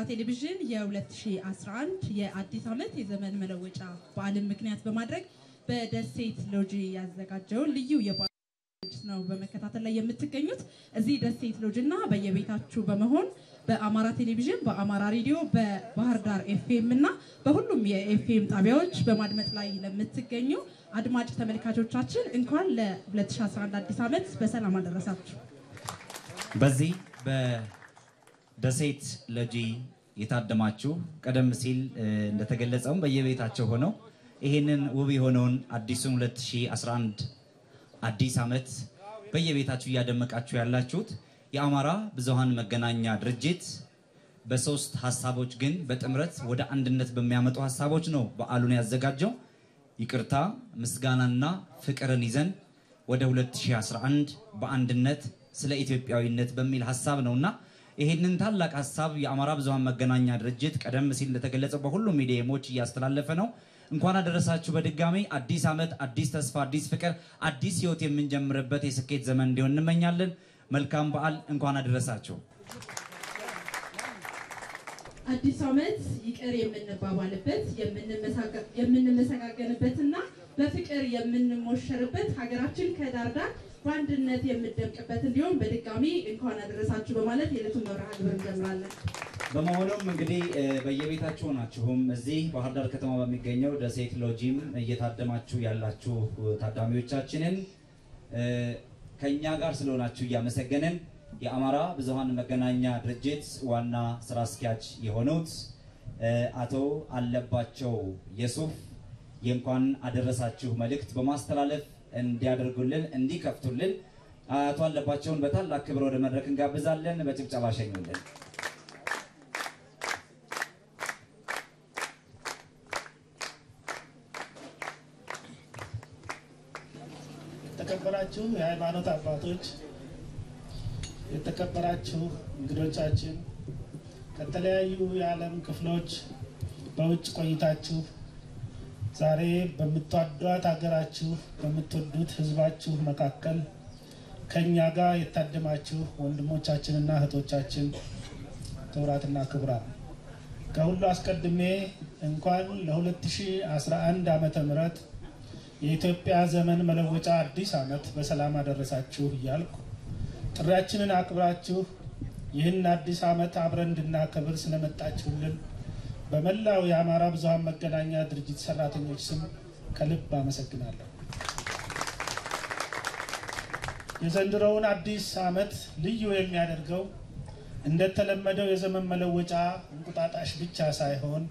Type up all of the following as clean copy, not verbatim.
ቴሌቪዥን የ2011 የአዲስ ዓመት የዘመን መለወጫ በዓልን ምክንያት በማድረግ በደሴት ሎጂ ያዘጋጀው ልዩ የበዓል ዝግጅት ነው በመከታተል ላይ የምትገኙት። እዚህ ደሴት ሎጂና በየቤታችሁ በመሆን በአማራ ቴሌቪዥን፣ በአማራ ሬዲዮ፣ በባህር ዳር ኤፍኤም እና በሁሉም የኤፍኤም ጣቢያዎች በማድመጥ ላይ ለምትገኙ አድማጭ ተመልካቾቻችን እንኳን ለ2011 አዲስ ዓመት በሰላም አደረሳችሁ። በዚህ በደሴት ሎጂ የታደማችሁ ቀደም ሲል እንደተገለጸው በየቤታቸው ሆነው ይሄንን ውብ የሆነውን አዲሱን 2011 አዲስ ዓመት በየቤታችሁ ያደመቃችሁ ያላችሁት የአማራ ብዙሃን መገናኛ ድርጅት በሶስት ሐሳቦች ግን በጥምረት ወደ አንድነት በሚያመጡ ሐሳቦች ነው በዓሉን ያዘጋጀው። ይቅርታ፣ ምስጋናና ፍቅርን ይዘን ወደ 2011 በአንድነት ስለ ኢትዮጵያዊነት በሚል ሐሳብ ነውና ይሄንን ታላቅ ሐሳብ የአማራ ብዙሃን መገናኛ ድርጅት ቀደም ሲል እንደተገለጸው በሁሉም ሚዲያሞች እያስተላለፈ ነው። እንኳን አደረሳችሁ። በድጋሚ አዲስ ዓመት፣ አዲስ ተስፋ፣ አዲስ ፍቅር፣ አዲስ ህይወት የምንጀምርበት የስኬት ዘመን እንዲሆን እንመኛለን። መልካም በዓል። እንኳን አደረሳችሁ። አዲስ ዓመት ይቅር የምንባባልበት የምንመሰጋገንበትና በፍቅር የምንሞሸርበት ሀገራችን ከዳር ዳር በአንድነት የምትደምቅበት እንዲሆን በድጋሚ እንኳን አደረሳችሁ በማለት የዕለቱን መርሃ ግብር እንጀምራለን። በመሆኑም እንግዲህ በየቤታችሁ ናችሁም እዚህ ባህር ዳር ከተማ በሚገኘው ደሴት ሎጂም እየታደማችሁ ያላችሁ ታዳሚዎቻችንን ከኛ ጋር ስለሆናችሁ እያመሰገንን የአማራ ብዙሃን መገናኛ ድርጅት ዋና ስራ አስኪያጅ የሆኑት አቶ አለባቸው የሱፍ የእንኳን አደረሳችሁ መልእክት በማስተላለፍ እንዲያደርጉልን እንዲከፍቱልን አቶ አለባቸውን በታላቅ ክብር ወደ መድረክ እንጋብዛለን። በጭብጨባ ሸኙልን። የተከበራችሁ የሃይማኖት አባቶች፣ የተከበራችሁ እንግዶቻችን፣ ከተለያዩ የዓለም ክፍሎች በውጭ ቆይታችሁ ዛሬ በምትወዷት ሀገራችሁ በምትወዱት ህዝባችሁ መካከል ከኛ ጋር የታደማችሁ ወንድሞቻችንና እህቶቻችን ክቡራትና ክቡራን፣ ከሁሉ አስቀድሜ እንኳን ለ2011 ዓመተ ምህረት የኢትዮጵያ ዘመን መለወጫ አዲስ ዓመት በሰላም አደረሳችሁ እያልኩ ጥሪያችንን አክብራችሁ ይህን አዲስ ዓመት አብረን እንድናከብር ስለመጣችሁልን በመላው የአማራ ብዙሃን መገናኛ ድርጅት ሰራተኞች ስም ከልብ አመሰግናለሁ። የዘንድሮውን አዲስ ዓመት ልዩ የሚያደርገው እንደተለመደው የዘመን መለወጫ እንቁጣጣሽ ብቻ ሳይሆን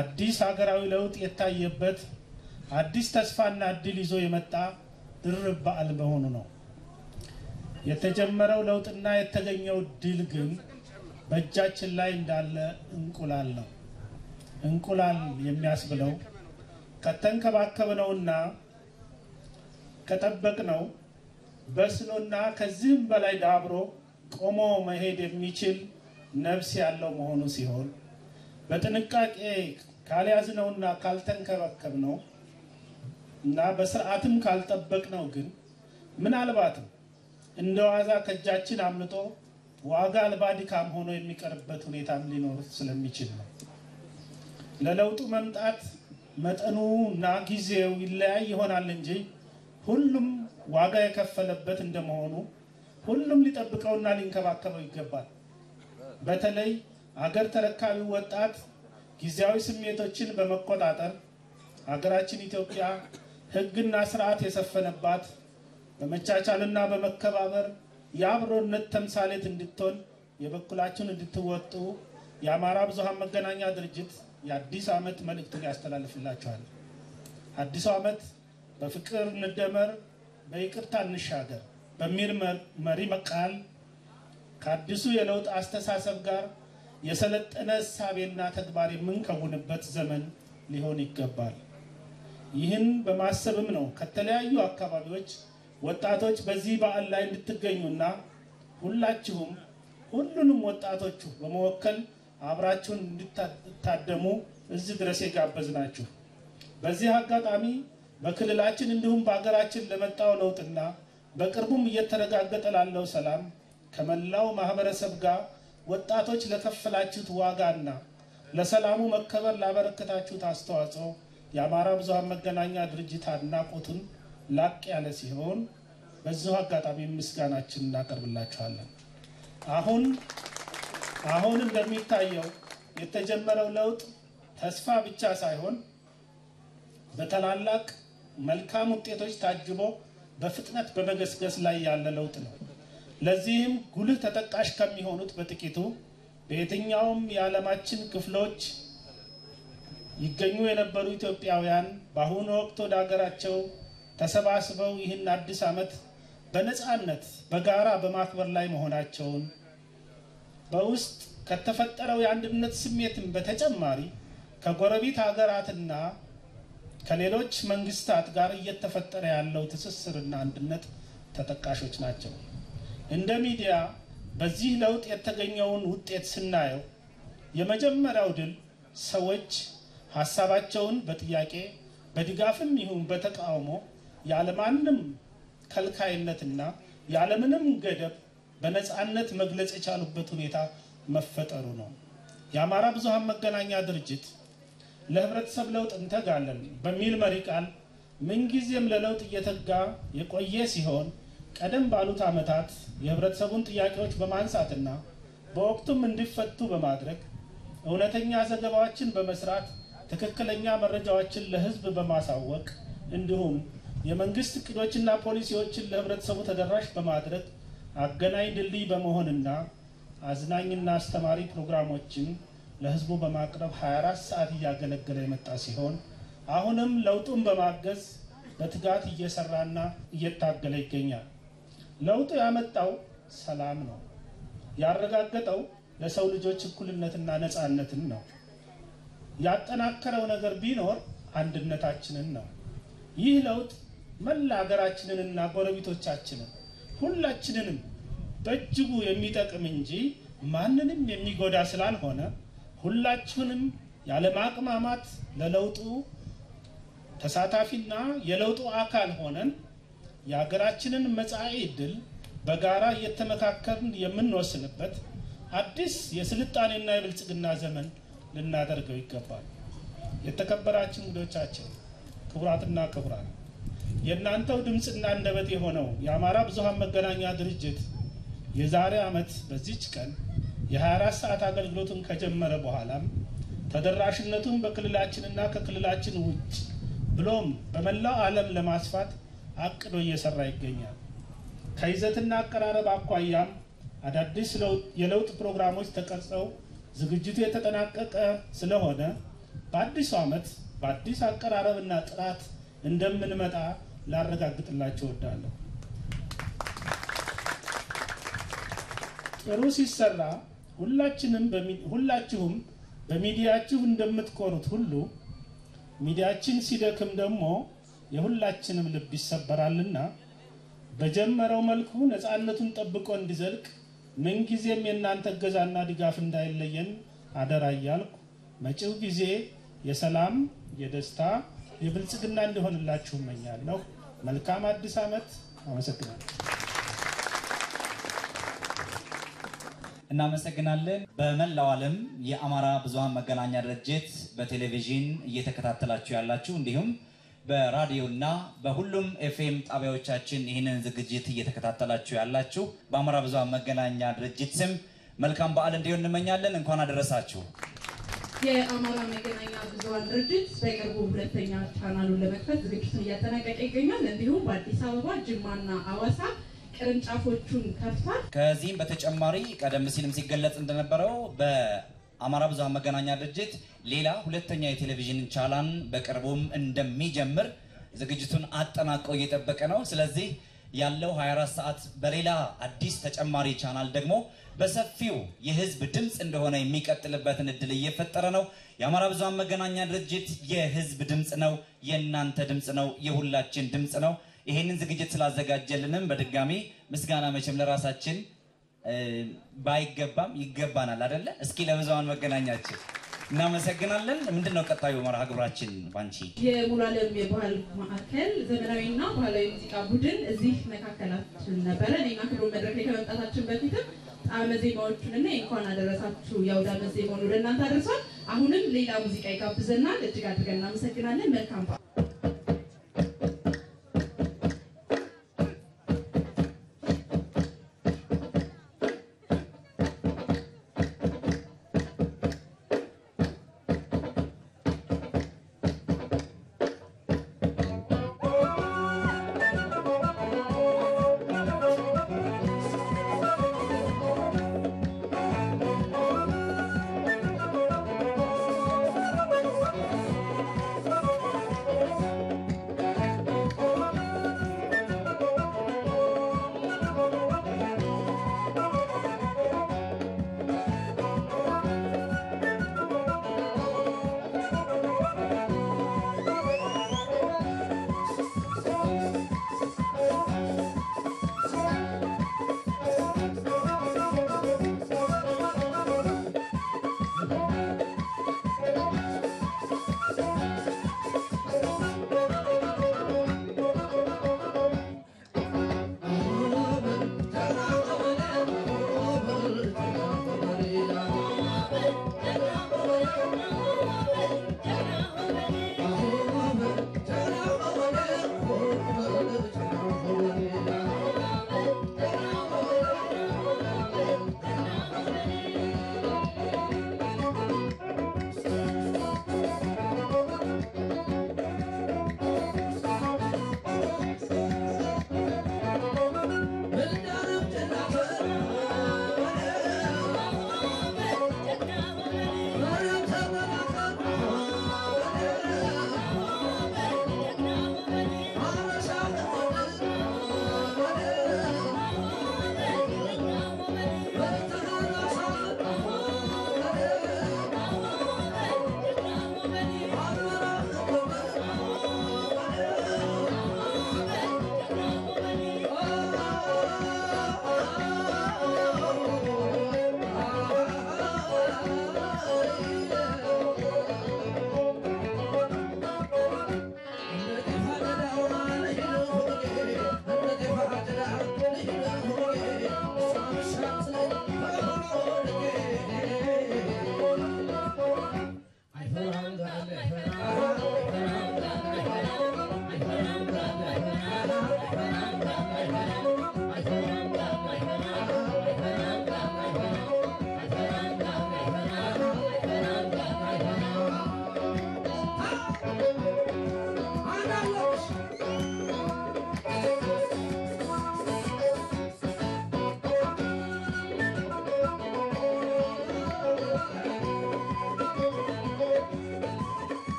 አዲስ ሀገራዊ ለውጥ የታየበት አዲስ ተስፋና እድል ይዞ የመጣ ድርብ በዓል መሆኑ ነው። የተጀመረው ለውጥና የተገኘው ድል ግን በእጃችን ላይ እንዳለ እንቁላል ነው። እንቁላል የሚያስብለው ከተንከባከብነውና ከጠበቅነው በስሎና ከዚህም በላይ ዳብሮ ቆሞ መሄድ የሚችል ነፍስ ያለው መሆኑ ሲሆን በጥንቃቄ ካልያዝነውና ካልተንከባከብነው እና በስርዓትም ካልጠበቅነው ግን ምናልባትም እንደዋዛ ከእጃችን አምልጦ ዋጋ አልባ ድካም ሆኖ የሚቀርበት ሁኔታም ሊኖር ስለሚችል ነው። ለለውጡ መምጣት መጠኑና ጊዜው ይለያይ ይሆናል እንጂ ሁሉም ዋጋ የከፈለበት እንደመሆኑ ሁሉም ሊጠብቀውና ሊንከባከበው ይገባል። በተለይ አገር ተረካቢው ወጣት ጊዜያዊ ስሜቶችን በመቆጣጠር ሀገራችን ኢትዮጵያ ሕግና ስርዓት የሰፈነባት በመቻቻልና በመከባበር የአብሮነት ተምሳሌት እንድትሆን የበኩላችሁን እንድትወጡ የአማራ ብዙሃን መገናኛ ድርጅት የአዲስ ዓመት መልእክትን ያስተላልፍላችኋል። አዲሱ ዓመት በፍቅር እንደመር በይቅርታ እንሻገር በሚል መሪ ቃል ከአዲሱ የለውጥ አስተሳሰብ ጋር የሰለጠነ እሳቤና ተግባር የምንከውንበት ዘመን ሊሆን ይገባል። ይህን በማሰብም ነው ከተለያዩ አካባቢዎች ወጣቶች በዚህ በዓል ላይ እንድትገኙና ሁላችሁም ሁሉንም ወጣቶች በመወከል አብራችሁን እንድታደሙ እዚህ ድረስ የጋበዝናችሁ። በዚህ አጋጣሚ በክልላችን እንዲሁም በአገራችን ለመጣው ለውጥና በቅርቡም እየተረጋገጠ ላለው ሰላም ከመላው ማህበረሰብ ጋር ወጣቶች ለከፈላችሁት ዋጋና ለሰላሙ መከበር ላበረከታችሁት አስተዋጽኦ የአማራ ብዙሃን መገናኛ ድርጅት አድናቆቱን ላቅ ያለ ሲሆን በዚሁ አጋጣሚ ምስጋናችንን እናቀርብላችኋለን። አሁን እንደሚታየው የተጀመረው ለውጥ ተስፋ ብቻ ሳይሆን በተላላቅ መልካም ውጤቶች ታጅቦ በፍጥነት በመገስገስ ላይ ያለ ለውጥ ነው። ለዚህም ጉልህ ተጠቃሽ ከሚሆኑት በጥቂቱ በየትኛውም የዓለማችን ክፍሎች ይገኙ የነበሩ ኢትዮጵያውያን በአሁኑ ወቅት ወደ ሀገራቸው ተሰባስበው ይህን አዲስ ዓመት በነፃነት በጋራ በማክበር ላይ መሆናቸውን በውስጥ ከተፈጠረው የአንድነት ስሜትም በተጨማሪ ከጎረቤት ሀገራትና ከሌሎች መንግስታት ጋር እየተፈጠረ ያለው ትስስርና አንድነት ተጠቃሾች ናቸው። እንደ ሚዲያ በዚህ ለውጥ የተገኘውን ውጤት ስናየው የመጀመሪያው ድል ሰዎች ሐሳባቸውን በጥያቄ በድጋፍም ይሁን በተቃውሞ ያለማንም ከልካይነትና ያለምንም ገደብ በነፃነት መግለጽ የቻሉበት ሁኔታ መፈጠሩ ነው። የአማራ ብዙሃን መገናኛ ድርጅት ለህብረተሰብ ለውጥ እንተጋለን በሚል መሪ ቃል ምንጊዜም ለለውጥ እየተጋ የቆየ ሲሆን ቀደም ባሉት ዓመታት የህብረተሰቡን ጥያቄዎች በማንሳትና በወቅቱም እንዲፈቱ በማድረግ እውነተኛ ዘገባዎችን በመስራት ትክክለኛ መረጃዎችን ለህዝብ በማሳወቅ እንዲሁም የመንግስት እቅዶችና ፖሊሲዎችን ለህብረተሰቡ ተደራሽ በማድረግ አገናኝ ድልድይ በመሆንና አዝናኝና አስተማሪ ፕሮግራሞችን ለህዝቡ በማቅረብ 24 ሰዓት እያገለገለ የመጣ ሲሆን አሁንም ለውጡን በማገዝ በትጋት እየሰራና እየታገለ ይገኛል። ለውጡ ያመጣው ሰላም ነው። ያረጋገጠው ለሰው ልጆች እኩልነትና ነፃነትን ነው። ያጠናከረው ነገር ቢኖር አንድነታችንን ነው። ይህ ለውጥ መላ ሀገራችንንና ጎረቤቶቻችንን ሁላችንንም በእጅጉ የሚጠቅም እንጂ ማንንም የሚጎዳ ስላልሆነ ሁላችንም ያለማቅማማት ለለውጡ ተሳታፊና የለውጡ አካል ሆነን የሀገራችንን መጻኢ ዕድል በጋራ እየተመካከርን የምንወስንበት አዲስ የስልጣኔና የብልጽግና ዘመን ልናደርገው ይገባል። የተከበራችሁ እንግዶቻችን፣ ክቡራትና ክቡራን፣ የእናንተው ድምጽና አንደበት የሆነው የአማራ ብዙሃን መገናኛ ድርጅት የዛሬ ዓመት በዚች ቀን የ24 ሰዓት አገልግሎቱን ከጀመረ በኋላም ተደራሽነቱን በክልላችንና ከክልላችን ውጭ ብሎም በመላው ዓለም ለማስፋት አቅዶ እየሰራ ይገኛል። ከይዘትና አቀራረብ አኳያም አዳዲስ የለውጥ ፕሮግራሞች ተቀርጸው ዝግጅቱ የተጠናቀቀ ስለሆነ በአዲሱ ዓመት በአዲስ አቀራረብና ጥራት እንደምንመጣ ላረጋግጥላችሁ እወዳለሁ። ጥሩ ሲሰራ ሁላችሁም በሚዲያችሁ እንደምትኮሩት ሁሉ ሚዲያችን ሲደክም ደግሞ የሁላችንም ልብ ይሰበራልና በጀመረው መልኩ ነፃነቱን ጠብቆ እንዲዘልቅ ምንጊዜም የእናንተ እገዛና ድጋፍ እንዳይለየን አደራ እያልኩ መጪው ጊዜ የሰላም፣ የደስታ፣ የብልጽግና እንዲሆንላችሁ እመኛለሁ። መልካም አዲስ ዓመት። አመሰግናለሁ። እናመሰግናለን። በመላው ዓለም የአማራ ብዙሃን መገናኛ ድርጅት በቴሌቪዥን እየተከታተላችሁ ያላችሁ እንዲሁም በራዲዮና በሁሉም ኤፍኤም ጣቢያዎቻችን ይህንን ዝግጅት እየተከታተላችሁ ያላችሁ በአማራ ብዙሃን መገናኛ ድርጅት ስም መልካም በዓል እንዲሆን እንመኛለን። እንኳን አደረሳችሁ። የአማራ መገናኛ ብዙሃን ድርጅት በቅርቡ ሁለተኛ ቻናሉን ለመክፈት ዝግጅቱን እያጠናቀቀ ይገኛል። እንዲሁም በአዲስ አበባ፣ ጅማና አዋሳ ቅርንጫፎቹን ከፍቷል። ከዚህም በተጨማሪ ቀደም ሲልም ሲገለጽ እንደነበረው በአማራ ብዙሃን መገናኛ ድርጅት ሌላ ሁለተኛ የቴሌቪዥን ቻናል በቅርቡም እንደሚጀምር ዝግጅቱን አጠናቀው እየጠበቀ ነው። ስለዚህ ያለው 24 ሰዓት በሌላ አዲስ ተጨማሪ ቻናል ደግሞ በሰፊው የህዝብ ድምጽ እንደሆነ የሚቀጥልበትን እድል እየፈጠረ ነው። የአማራ ብዙሃን መገናኛ ድርጅት የህዝብ ድምጽ ነው፣ የእናንተ ድምጽ ነው፣ የሁላችን ድምጽ ነው። ይሄንን ዝግጅት ስላዘጋጀልንም በድጋሚ ምስጋና መቼም ለራሳችን ባይገባም ይገባናል አይደለ? እስኪ ለብዙሃን መገናኛችን እናመሰግናለን። ምንድነው ቀጣዩ መርሃ ግብራችን? ባንቺ የሙሉ ዓለም የባህል ማዕከል ዘመናዊና ባህላዊ ሙዚቃ ቡድን እዚህ መካከላችን ነበረ። እኔና ክብሩ መድረክ ላይ ከመምጣታችን በፊትም ጣዕመ ዜማዎቹንና እንኳን አደረሳችሁ የአውዳመ ዜማውን ወደ እናንተ አድርሷል። አሁንም ሌላ ሙዚቃ ይጋብዘናል። እጅግ አድርገን እናመሰግናለን። መልካም በዓል።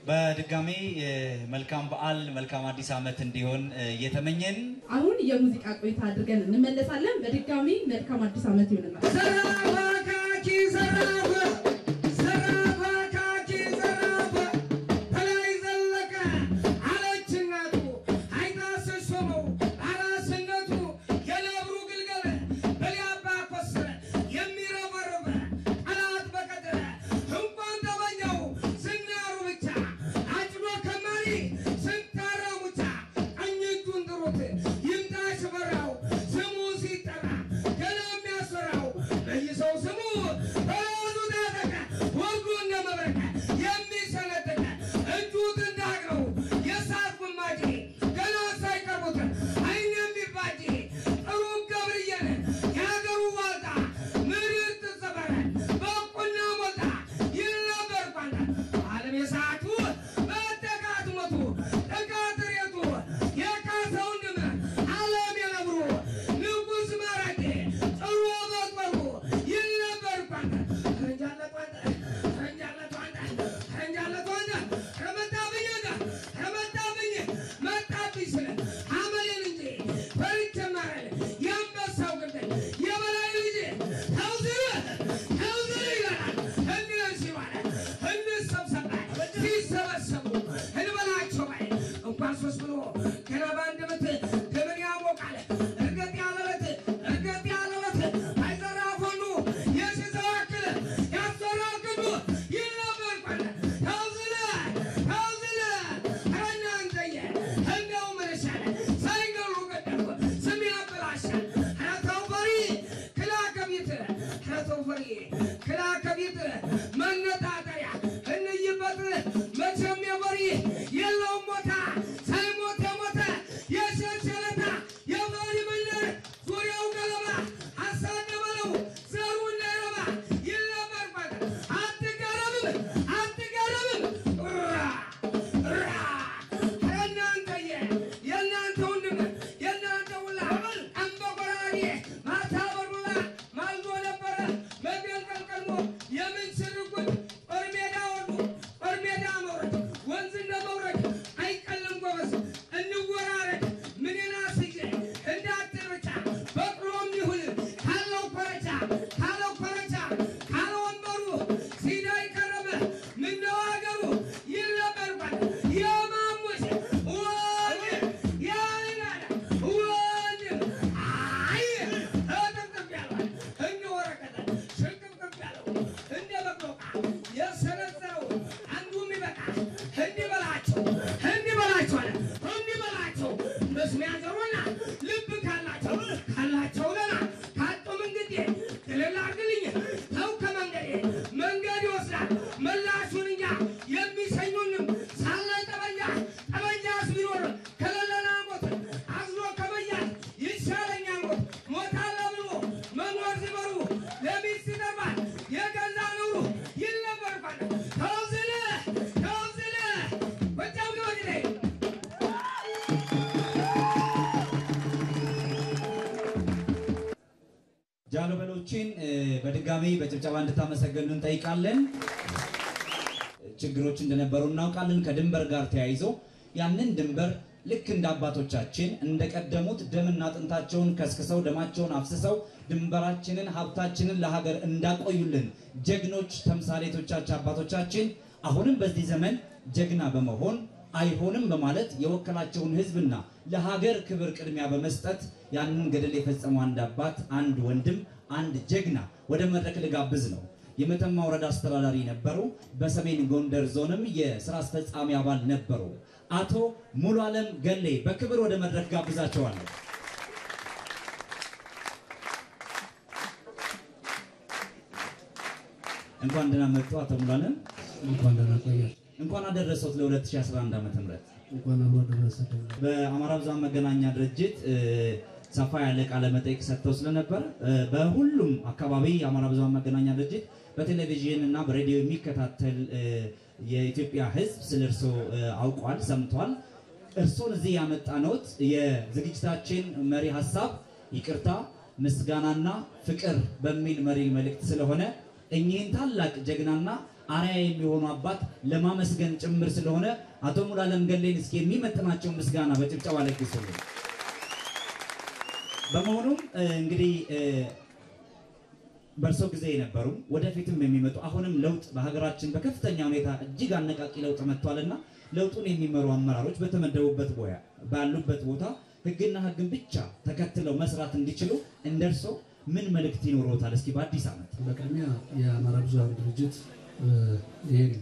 በድጋሚ መልካም በዓል መልካም አዲስ ዓመት እንዲሆን እየተመኘን አሁን የሙዚቃ ቆይታ አድርገን እንመለሳለን። በድጋሚ መልካም አዲስ ዓመት ይሁንላችሁ። ሰራባካኪ ሰራባ ሰራባካኪ ሰራባ ተላይ ዘለቀ አለችናቱ አይታሰሰመው አራስነቱ የለብሩ ግልገለ በሊያባ ኮሰረ የሚረበረበ ጠላት በቀደረ እንኳን ተበኛው ስናሩ ብቻ አጭዶ ከማሪ ስንታራው ብቻ ቀኝ እጁን ጥሩት ይምጣሽ በራው ስሙ ሲጠራ ገና የሚያስፈራው ለይሰው ስሙ በዙ ዳተከ ወርዱ እንደመብረቀ የሚሰነጥቀ እጁ እንዳግረው የሳት ጉማጅ ገና ሳይቀርቡት አይን የሚባጅ ጥሩ ገብርዬን የሀገሩ ዋልታ ምርት ዘበረ በቁና ሞልታ ይነበር ቋንታ ዓለም የሰዓቱ በተቃት ሞቱ ተቃት ሬቱ የካሰው እንድም ዓለም የነብሩ ንጉሥ ማራኪ ጥሩ በጥበቡ ይነበር ቋንታ ረንጃለት ዋንታ ረንጃለት ዋንታ ረንጃለት ዋንታ ረመጣብኝ ወንታ ረመጣብኝ መጣብኝ ስለ አመሌን እንጂ ፈርቼ ማረል የአንበሳው ግልገል የበላይ ልጅ ተውዝር ይላል እንዲለን ሲባለ እንሰብሰብ ሲሰበሰቡ እንበላቸው ባይ እንኳን ሶስት ብሎ ገና በአንድ በት ክብር ያሞቃል እርገጥ ያለበት አይዘራፎኑ የሽዘዋክል ያሰራክሉ ይነበር ቋለ ተውዝለ እናንተየ እንደው ምንሻለ ሳይገሉ ገደሉ ስም ያበላሻል ረተው ፈሪ ክላ ከቢት መነጣጠሪያ እንይበት መቼም የፈሪ የለውም ሞታ ሳይሞት የሞተ የሸሸለታ የፈሪ ምንር ዙሪያው ገለባ አሳደበለው ዘሩ እንዳይረባ ይነበር ቋለ አትገረምም እናንተየ የእናንተ ወንድም የእናንተ ውላ አንበቆራሪ ማታ በሩላ ማልዶ ነበረ መገልገል ቀድሞ የምንስርጉት ጦር ሜዳ ወዱ ጦር ሜዳ መውረድ ወንዝ እንደመውረድ አይቀልም ጎበዝ እንወራረድ ምንና ስጄ እንዳትል ብቻ በቅሎም ይሁን ካለው ኮረቻ ካለው ወንበሩ ሲዳይ ቀረበ ምነው አገሩ ይነበር ቋለ የማሙሽ ወንድ ያይናለ ወንድ አይ ተጠቅጥቅ ያለው እንደ ወረቀት ሽቅቅቅ ያለው እንደ በቅሎቃ የሰነዘረው አንዱ የሚበቃ እንዲበላቸው አለ እንዲበላቸው መስሚያ ጆሮና ልብ ካላቸው ገና ካጡም እንግዲህ ክልል አድርግልኝ ተው ከመንገዴ መንገድ ይወስዳል መላሹን እኛ የሚሰኙንም ሳለ ጠበንጃስ ቢኖር ከሌለና ሞት አዝሎ ከመያዝ ይሻለኛል ሞት አለ ብሎ መኖር ሲበሩ ለሚስት ይጠርባል የገዛ ነውሩ ይነበር ቋለ ተውዝለ ወጫው ግበጅ ላይ ጃሎበሎችን በድጋሚ በጭብጨባ እንድታመሰገኑ እንጠይቃለን። ችግሮች እንደነበሩ እናውቃለን። ከድንበር ጋር ተያይዞ ያንን ድንበር ልክ እንደ አባቶቻችን እንደቀደሙት ደምና አጥንታቸውን ከስክሰው ደማቸውን አፍስሰው ድንበራችንን ሀብታችንን ለሀገር እንዳቆዩልን ጀግኖች ተምሳሌቶቻችን አባቶቻችን አሁንም በዚህ ዘመን ጀግና በመሆን አይሆንም በማለት የወከላቸውን ህዝብና ለሀገር ክብር ቅድሚያ በመስጠት ያንን ገድል የፈጸሙ አንድ አባት አንድ ወንድም አንድ ጀግና ወደ መድረክ ልጋብዝ ነው። የመተማ ወረዳ አስተዳዳሪ ነበሩ። በሰሜን ጎንደር ዞንም የሥራ አስፈጻሚ አባል ነበሩ። አቶ ሙሉ ዓለም ገሌ በክብር ወደ መድረክ ጋብዛቸዋለሁ። እንኳን ደህና መጡ አቶ ሙሉ ዓለም። እንኳን ደህና ቆያችሁ። እንኳን አደረሰዎት ለ2011 ዓመተ ምህረት። እንኳን አብሮ አደረሰን። በአማራ ብዙኃን መገናኛ ድርጅት ሰፋ ያለ ቃለ መጠይቅ ሰጥተው ስለነበር በሁሉም አካባቢ የአማራ ብዙኃን መገናኛ ድርጅት በቴሌቪዥን እና በሬዲዮ የሚከታተል የኢትዮጵያ ሕዝብ ስለ እርስዎ አውቋል፣ ሰምቷል። እርስዎን እዚህ ያመጣነዎት የዝግጅታችን መሪ ሀሳብ ይቅርታ፣ ምስጋናና ፍቅር በሚል መሪ መልእክት ስለሆነ እኚህን ታላቅ ጀግናና አርአያ የሚሆኑ አባት ለማመስገን ጭምር ስለሆነ አቶ ሙሉ ዓለም ገሌን እስኪ የሚመጥናቸው ምስጋና በጭብጨባ ለግሱልኝ። በመሆኑም እንግዲህ በእርሶ ጊዜ የነበሩ ወደፊትም የሚመጡ አሁንም ለውጥ በሀገራችን በከፍተኛ ሁኔታ እጅግ አነቃቂ ለውጥ መጥቷልና ለውጡን የሚመሩ አመራሮች በተመደቡበት ባሉበት ቦታ ህግና ህግን ብቻ ተከትለው መስራት እንዲችሉ እንደርሶ ምን መልእክት ይኖርዎታል? እስኪ በአዲስ ዓመት በቅድሚያ የአማራ ብዙኃን ድርጅት ይሄን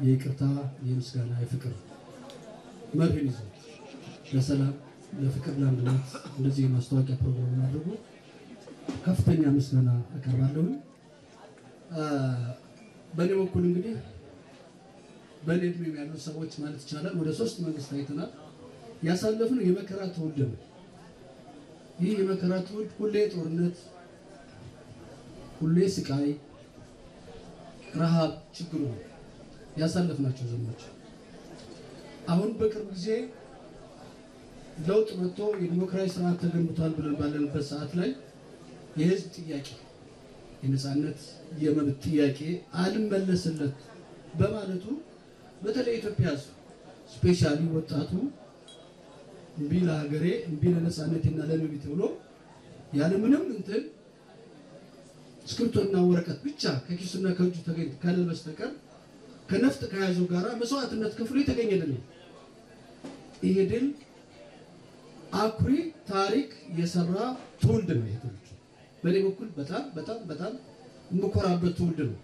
የይቅርታ፣ የምስጋና፣ የፍቅር መርህን ይዞ ለሰላም፣ ለፍቅር፣ ለአንድነት እንደዚህ የማስታወቂያ ፕሮግራም ማድረጉ ከፍተኛ ምስጋና አቀርባለሁ። በእኔ በኩል እንግዲህ በእኔ ዕድሜ ያሉ ሰዎች ማለት ይቻላል ወደ 3 መንግስት አይተናል። ያሳለፍነው የመከራ ትውልድ ነው። ይህ የመከራ ትውልድ ሁሌ ጦርነት፣ ሁሌ ስቃይ፣ ረሃብ፣ ችግሩ ያሳለፍናቸው ዘመኖች። አሁን በቅርብ ጊዜ ለውጥ መጥቶ የዲሞክራሲ ስርዓት ተገንብቷል ብለን ባለንበት ሰዓት ላይ የህዝብ ጥያቄ፣ የነጻነት የመብት ጥያቄ አልመለስለት በማለቱ በተለይ ኢትዮጵያ ህዝብ ስፔሻሊ ወጣቱ እምቢ ለሀገሬ እምቢ ለነጻነቴና ለመብቴ ብሎ ያለምንም እንትን እስክሪብቶና ወረቀት ብቻ ከኪሱና ከእጁ ተገኝቶ ካለ በስተቀር ከነፍጥ ከያዘው ጋራ መስዋዕትነት ከፍሎ የተገኘ ድል ነው። ይሄ ድል አኩሪ ታሪክ የሰራ ትውልድ ነው። ይሄ ትውልድ በእኔ በኩል በጣም በጣም በጣም የምኮራበት ትውልድ ነው።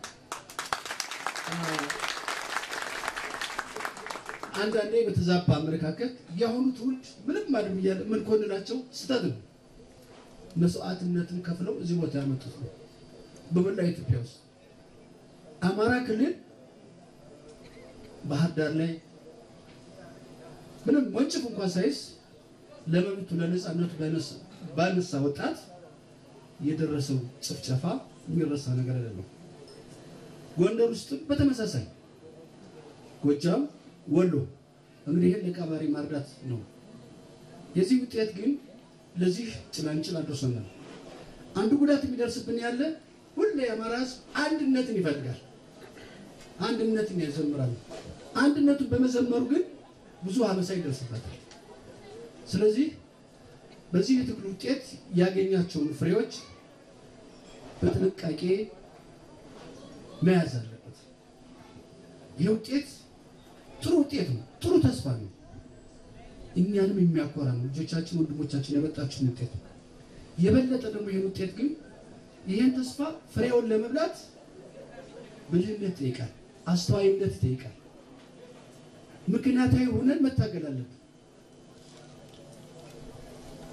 አንዳንዴ በተዛባ አመለካከት የአሁኑ ትውልድ ምንም ማድረግ እያለ ምን ኮንናቸው ስህተት ነው። መስዋዕትነትን ከፍለው እዚህ ቦታ ያመጡት ነው። በመላ ኢትዮጵያ ውስጥ አማራ ክልል ባህር ዳር ላይ ምንም ወንጭፍ እንኳን ሳይስ ለመብቱ ለነጻነቱ ባነሳ ወጣት የደረሰው ጭፍጨፋ የሚረሳ ነገር አይደለም። ጎንደር ውስጥ በተመሳሳይ ጎጃም፣ ወሎ እንግዲህ ይሄን ለቀባሪ ማርዳት ነው። የዚህ ውጤት ግን ለዚህ ጭላንጭል አድርሶናል። አንዱ ጉዳት የሚደርስብን ያለ ሁሉ የአማራ ሕዝብ አንድነትን ይፈልጋል፣ አንድነትን ያዘምራል። አንድነቱን በመዘመሩ ግን ብዙ አመሳ ይደርስበታል። ስለዚህ በዚህ የትግል ውጤት ያገኛቸውን ፍሬዎች በጥንቃቄ መያዝ አለበት። ይህ ውጤት ጥሩ ውጤት ነው፣ ጥሩ ተስፋ ነው። እኛንም የሚያኮራ ነው። ልጆቻችን ወንድሞቻችን ያመጣችውን ውጤት የበለጠ ደግሞ ይሄን ውጤት ግን ይሄን ተስፋ ፍሬውን ለመብላት ብልህነት ይጠይቃል፣ አስተዋይነት ይጠይቃል። ምክንያታዊ ሆነን መታገል አለብን።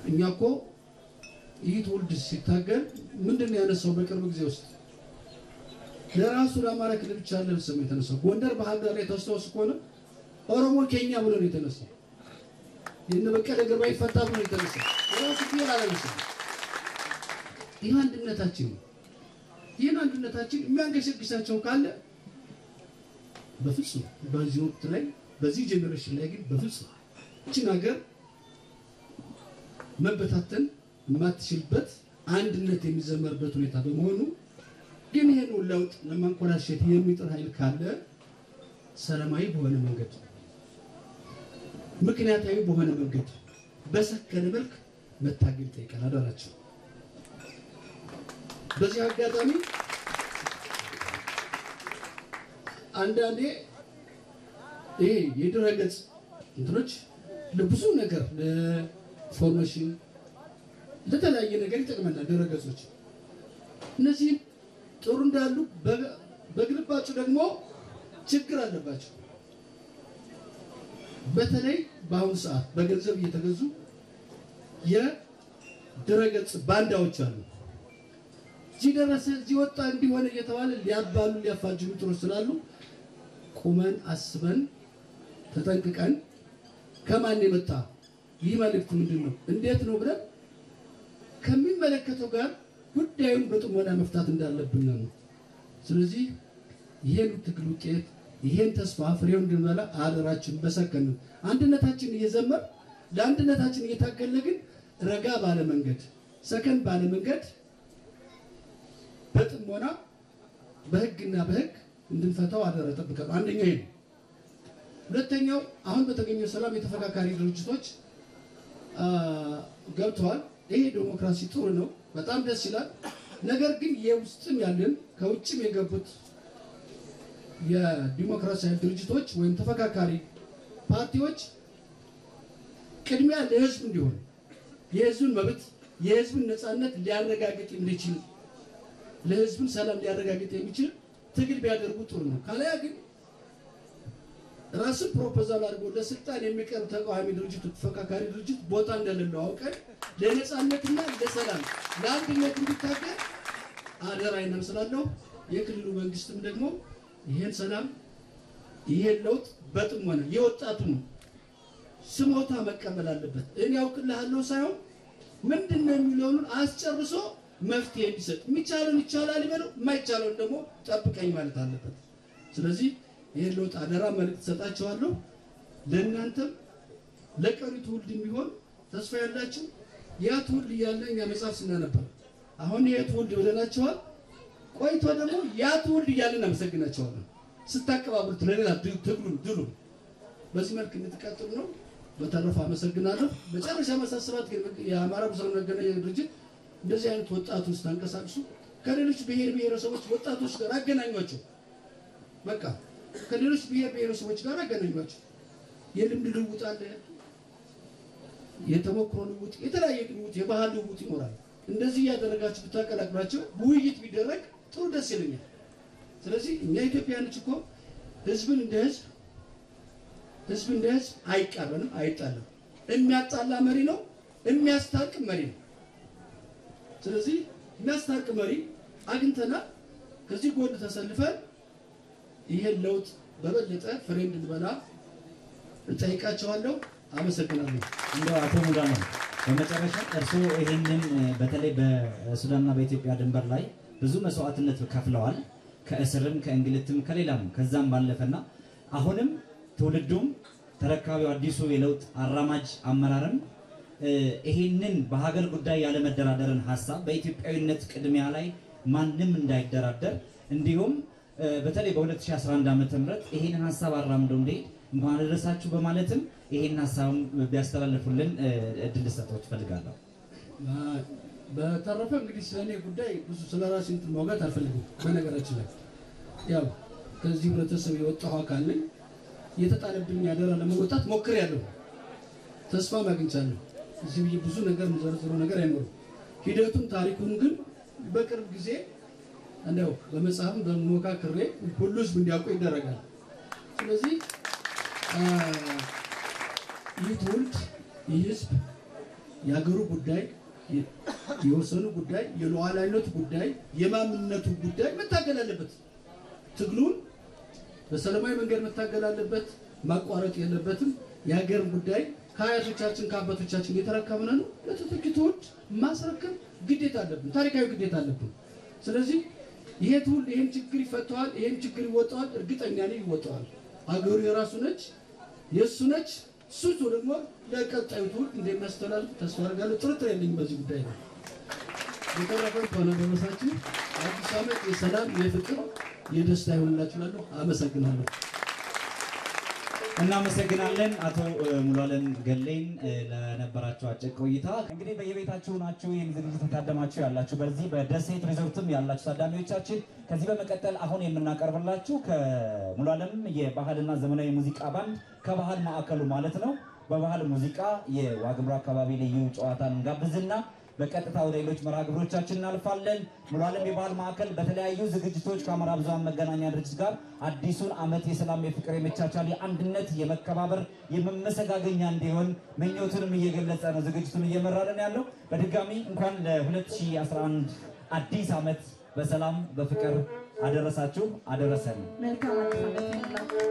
እኛ እኮ ይህ ትውልድ ሲታገል ምንድነው ያነሳው? በቅርብ ጊዜ ውስጥ ለራሱ ለአማራ ክልል ብቻ ለምሳሌ የተነሳው ጎንደር ባህር ዳር ላይ ታስታውስ ከሆነ ኦሮሞ ኬኛ ብሎ ነው የተነሳው። የነ በቀለ ገርባ ይፈታ ብሎ ነው የተነሳው። ራሱ ፊል አለመስል ይህ አንድነታችን ነው። ይህን አንድነታችን የሚያንገሸግሻቸው ካለ በፍጹም በዚህ ወቅት ላይ በዚህ ጄኔሬሽን ላይ ግን በፍጹም እቺን ሀገር መበታተን የማትችልበት አንድነት የሚዘመርበት ሁኔታ በመሆኑ ግን ይሄን ለውጥ ለማንኮላሸት የሚጥር ኃይል ካለ ሰላማዊ በሆነ መንገድ፣ ምክንያታዊ በሆነ መንገድ በሰከነ መልክ መታገል ይጠይቃል። አደራችሁ። በዚህ አጋጣሚ አንዳንዴ ይሄ የድረገጽ እንትኖች ለብዙ ነገር ለኢንፎርሜሽን ለተለያየ ነገር ይጠቅመናል። ድረገጾች እነዚህ ጥሩ እንዳሉ በግልባጩ ደግሞ ችግር አለባቸው። በተለይ በአሁኑ ሰዓት በገንዘብ እየተገዙ የድረገጽ ባንዳዎች አሉ። እዚህ ደረሰ እዚህ ወጣ እንዲሆነ እየተባለ ሊያባሉ ሊያፋጁ ጥሩ ስላሉ ቁመን አስበን ተጠንቅቀን ከማን የመጣ ይህ መልእክት ምንድነው እንዴት ነው ብለን ከሚመለከተው ጋር ጉዳዩን በጥሞና መፍታት እንዳለብን ነው። ስለዚህ ይሄን ትግል ውጤት ይሄን ተስፋ ፍሬው እንድንበላ አደራችን በሰከን አንድነታችን እየዘመር ለአንድነታችን እየታገልን ረጋ ባለ መንገድ ሰከን ባለ መንገድ በጥሞና በህግና በህግ እንድንፈታው አደራ ተጠብቀን አንደኛው ይሄ። ሁለተኛው አሁን በተገኘው ሰላም የተፈካካሪ ድርጅቶች ገብተዋል። ይሄ ዲሞክራሲ ጥሩ ነው፣ በጣም ደስ ይላል። ነገር ግን የውስጥም ያለን ከውጭም የገቡት የዲሞክራሲያዊ ድርጅቶች ወይም ተፈካካሪ ፓርቲዎች ቅድሚያ ለህዝብ እንዲሆን የህዝብን መብት የህዝብን ነፃነት ሊያረጋግጥ የሚችል ለህዝብን ሰላም ሊያረጋግጥ የሚችል ትግል ቢያደርጉ ጥሩ ነው። ካለያ ግን ራስን ፕሮፖዛል አድርጎ ለስልጣን የሚቀርብ ተቃዋሚ ድርጅት ተፈካካሪ ድርጅት ቦታ እንደሌለው አውቀን ለነፃነትና ለሰላም ለአንድነት እንዲታገል አደራ ይነምስላለሁ። የክልሉ መንግስትም ደግሞ ይሄን ሰላም ይሄን ለውጥ በጥሞና የወጣቱ ነው ስሞታ መቀበል አለበት። እኔ ያውቅልሃለሁ ሳይሆን ምንድነው የሚለውን አስጨርሶ መፍትሄ እንዲሰጥ የሚቻለው ይቻላል ይበለው የማይቻለው ደግሞ ጠብቀኝ ማለት አለበት። ስለዚህ ይሄን ለውጥ አደራ መልእክት ሰጣቸዋለሁ። ለእናንተም ለቀሪ ትውልድ የሚሆን ተስፋ ያላችሁ ያ ትውልድ ያለኛ መጽሐፍ ስናነበር አሁን ይሄ ትውልድ ብለናቸዋል። ቆይቶ ደግሞ ያ ትውልድ ያለና መሰግናቸዋለሁ። ስታቀባብሉት ለሌላ ትግሉን ድሉ በዚህ መልክ እንድትቀጥሉ ነው። በተረፈ አመሰግናለሁ። መጨረሻ ማሳሰባት ግን የአማራ ብዙሃን መገናኛ ድርጅት እንደዚህ አይነት ወጣቶች ተንቀሳቅሱ ከሌሎች ብሔር ብሔረሰቦች ወጣቶች ጋር አገናኟቸው። በቃ ከሌሎች ብሔር ብሔረሰቦች ጋር አገናኟቸው። የልምድ ልውውጥ አለ፣ የተሞክሮ ልውውጥ፣ የተለያየ ልውውጥ፣ የባህል ልውውጥ ይኖራል። እንደዚህ ያደረጋችሁ ብታቀላቅሏቸው ውይይት ቢደረግ ጥሩ ደስ ይለኛል። ስለዚህ እኛ ኢትዮጵያኖች እኮ ህዝብን እንደ ህዝብ አይቃረንም አይጣለም። የሚያጣላ መሪ ነው፣ የሚያስታርቅ መሪ ነው። ስለዚህ የሚያስታርቅ መሪ አግኝተናል። ከዚህ ጎን ተሰልፈን ይሄን ለውጥ በበለጠ ፍሬ እንድንበላ እጠይቃቸዋለሁ። አመሰግናለሁ። እንደው አቶ ሙላነህ በመጨረሻ እርስዎ ይሄንን በተለይ በሱዳንና በኢትዮጵያ ድንበር ላይ ብዙ መስዋዕትነት ከፍለዋል። ከእስርም ከእንግልትም ከሌላም ከዛም ባለፈና አሁንም ትውልዱም ተረካቢው አዲሱ የለውጥ አራማጅ አመራርም ይሄንን በሀገር ጉዳይ ያለ መደራደርን ሐሳብ በኢትዮጵያዊነት ቅድሚያ ላይ ማንንም እንዳይደራደር እንዲሁም በተለይ በ2011 ዓ.ም ይሄንን ሐሳብ አራምደው እንኳን አደረሳችሁ በማለትም ይሄን ሐሳብ ቢያስተላልፉልን እድል ሰጥቶት ፈልጋለሁ። በተረፈ እንግዲህ ስለኔ ጉዳይ ብዙ ስለራሴ እንትን ማውጋት አልፈልግም። በነገራችን ላይ ያው ከዚህ ህብረተሰብ የወጣው አካል ነኝ። የተጣለብኝ ያደራ ለመወጣት ሞክሬያለሁ። ተስፋ ማግኝቻለሁ። እዚህ ብዙ ነገር መዘርዘሩ ነገር አይኖርም። ሂደቱን ታሪኩን ግን በቅርብ ጊዜ እንደው በመጽሐፍ በመሞካከሬ ሁሉ ህዝብ እንዲያውቁ ይደረጋል። ስለዚህ ይህ ትውልድ ይህ ህዝብ የሀገሩ ጉዳይ የወሰኑ ጉዳይ የሉዓላዊነቱ ጉዳይ የማንነቱ ጉዳይ መታገል አለበት። ትግሉን በሰላማዊ መንገድ መታገል አለበት። ማቋረጥ የለበትም። የሀገር ጉዳይ ከአያቶቻችን ከአባቶቻችን የተረከብነው ነው። ለተተኪ ትውልድ ማስረከብ ግዴታ አለብን፣ ታሪካዊ ግዴታ አለብን። ስለዚህ ይሄ ትውልድ ይሄን ችግር ይፈታዋል፣ ይሄን ችግር ይወጣዋል። እርግጠኛ ነኝ ይወጣዋል። አገሩ የራሱ ነች፣ የሱ ነች። እሱ ደግሞ ለቀጣዩ ትውልድ እንደሚያስተላልፍ ተስፋ አደርጋለሁ። ጥርጥር የለኝም በዚህ ጉዳይ ነው። የተረፈው ተነበረሳችሁ አዲስ ዓመት የሰላም የፍቅር የደስታ ይሆንላችኋለሁ። አመሰግናለሁ። እናመሰግናለን አቶ ሙሉዓለም ገሌን ለነበራችሁ አጭር ቆይታ። እንግዲህ በየቤታችሁ ናችሁ ይህን ዝግጅት ታደማችሁ ያላችሁ በዚህ በደሴት ሪዞርትም ያላችሁ ታዳሚዎቻችን ከዚህ በመቀጠል አሁን የምናቀርብላችሁ ከሙሉዓለም የባህልና ዘመናዊ ሙዚቃ ባንድ ከባህል ማዕከሉ ማለት ነው በባህል ሙዚቃ የዋግምራ አካባቢ ልዩ ጨዋታን ጋብዝና በቀጥታ ወደ ሌሎች መርሃ ግብሮቻችን እናልፋለን። ሙሉ ዓለም የባህል ማዕከል በተለያዩ ዝግጅቶች ከአማራ ብዙኃን መገናኛ ድርጅት ጋር አዲሱን ዓመት የሰላም፣ የፍቅር፣ የመቻቻል፣ የአንድነት፣ የመከባበር፣ የመመሰጋገኛ እንዲሆን ምኞቱንም እየገለጸ ነው ዝግጅቱን እየመራልን ያለው። በድጋሚ እንኳን ለ2011 አዲስ ዓመት በሰላም በፍቅር አደረሳችሁ አደረሰን። መልካም አዲስ ዓመት ይሁንላችሁ።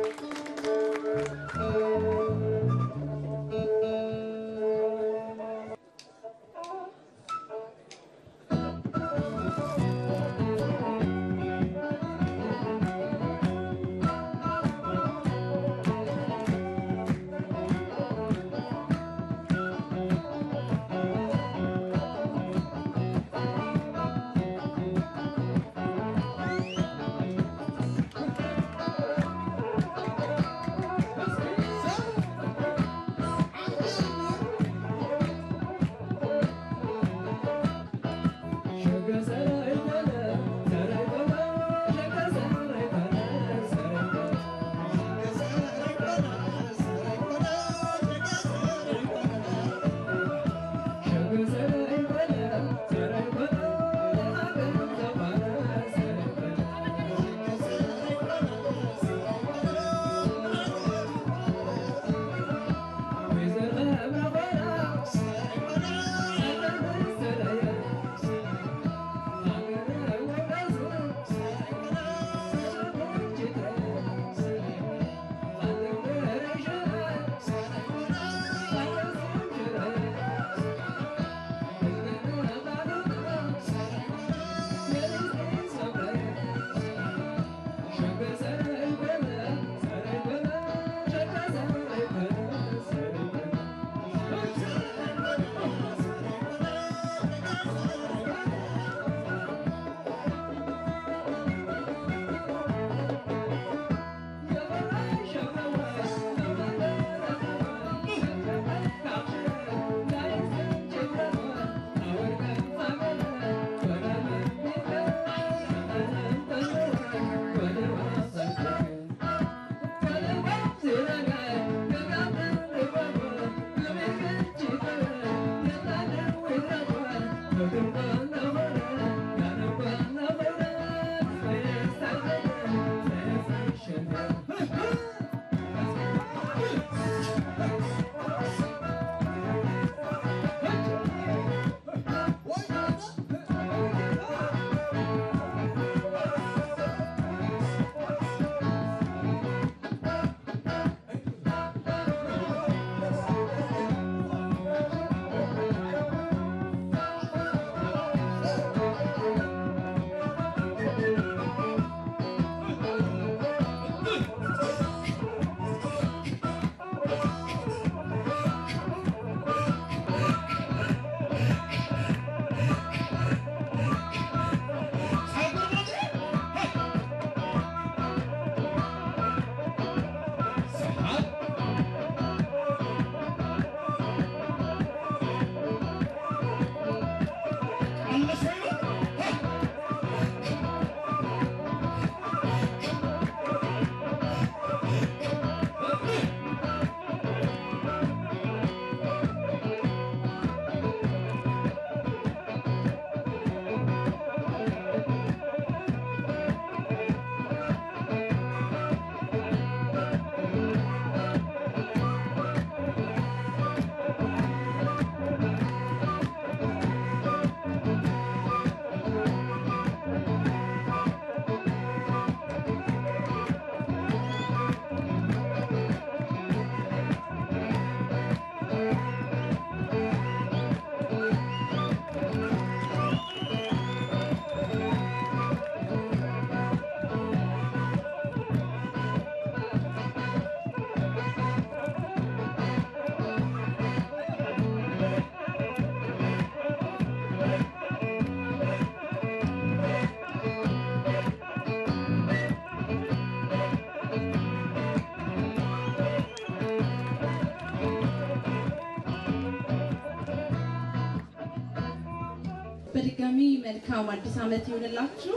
በድጋሚ መልካም አዲስ ዓመት ይሁንላችሁ።